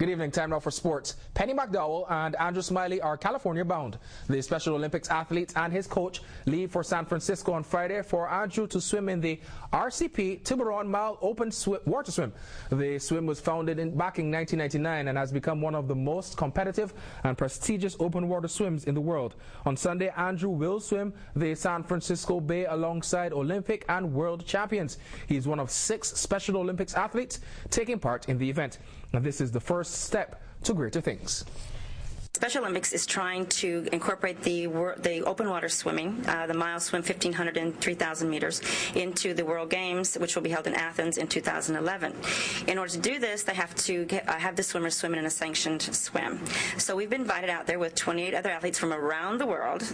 Good evening. Time now for sports. Penny McDowell and Andrew Smilie are California bound. The Special Olympics athlete and his coach leave for San Francisco on Friday for Andrew to swim in the RCP Tiburon Mile Open Water Swim. The swim was founded back in 1999 and has become one of the most competitive and prestigious open water swims in the world. On Sunday, Andrew will swim the San Francisco Bay alongside Olympic and world champions. He's one of 6 Special Olympics athletes taking part in the event. Now, this is the first step to greater things. Special Olympics is trying to incorporate the open water swimming, the mile swim 1,500 and 3,000 meters, into the World Games, which will be held in Athens in 2011. In order to do this, they have to have the swimmers swim in a sanctioned swim. So we've been invited out there with 28 other athletes from around the world.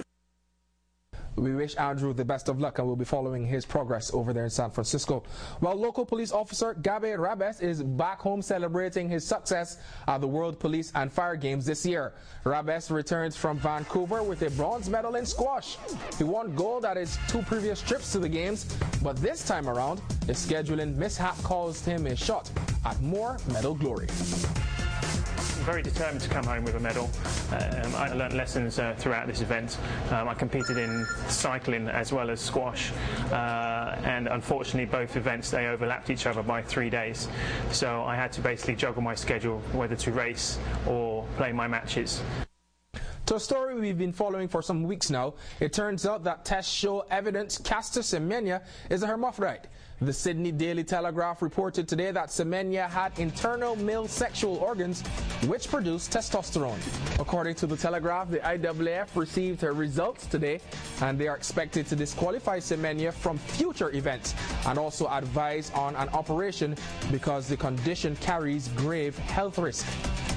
We wish Andrew the best of luck, and we'll be following his progress over there in San Francisco. While local police officer Gabe Rabess is back home celebrating his success at the World Police and Fire Games this year. Rabess returns from Vancouver with a bronze medal in squash. He won gold at his 2 previous trips to the games, but this time around, a scheduling mishap caused him a shot at more medal glory. I'm very determined to come home with a medal. I learnt lessons throughout this event. I competed in cycling as well as squash, and unfortunately both events, they overlapped each other by 3 days. So I had to basically juggle my schedule whether to race or play my matches. To a story we've been following for some weeks now, it turns out that tests show evidence Caster Semenya is a hermaphrodite. The Sydney Daily Telegraph reported today that Semenya had internal male sexual organs which produce testosterone. According to the Telegraph, the IAAF received her results today, and they are expected to disqualify Semenya from future events and also advise on an operation because the condition carries grave health risk.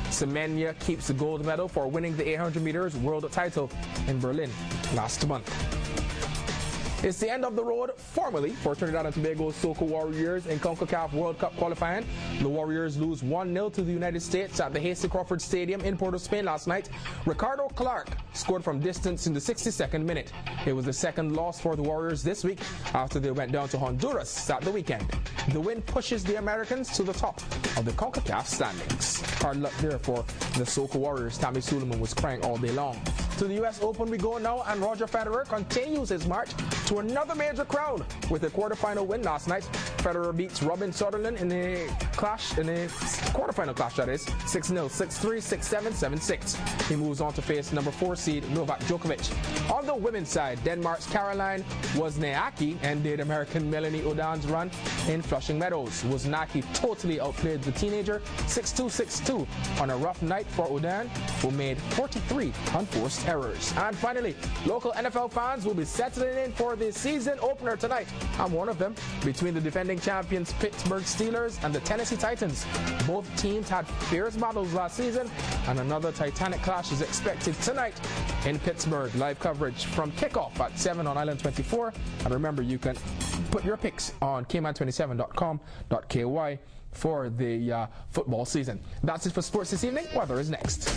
Semenya keeps the gold medal for winning the 800 meters world title in Berlin last month. It's the end of the road formally for Trinidad and Tobago's Soca Warriors in CONCACAF World Cup qualifying. The Warriors lose 1-0 to the United States at the Hasty Crawford Stadium in Port of Spain last night. Ricardo Clark scored from distance in the 62nd minute. It was the second loss for the Warriors this week after they went down to Honduras at the weekend. The win pushes the Americans to the top of the CONCACAF standings. Hard luck there for the Soca Warriors. Tammy Suleiman was crying all day long. To the US Open we go now, and Roger Federer continues his march to another major crown with a quarterfinal win last night. Federer beats Robin Soderling in a quarterfinal clash, that is, 6-0, 6-3, 6-7, 7-6. He moves on to face number 4 seed Novak Djokovic. On the women's side, Denmark's Caroline Wozniacki ended American Melanie Odan's run in Flushing Meadows. Wozniacki totally outplayed the teenager 6-2, 6-2 on a rough night for Odan, who made 43 unforced errors. And finally, local NFL fans will be settling in for the season opener tonight. I'm one of them, between the defending champions Pittsburgh Steelers and the Tennessee Titans. Both teams had fierce battles last season, and another titanic clash is expected tonight in Pittsburgh. Live coverage from kickoff at 7 on Island 24. And remember, you can put your picks on cayman27.com.ky for the football season. That's it for sports this evening. Weather is next.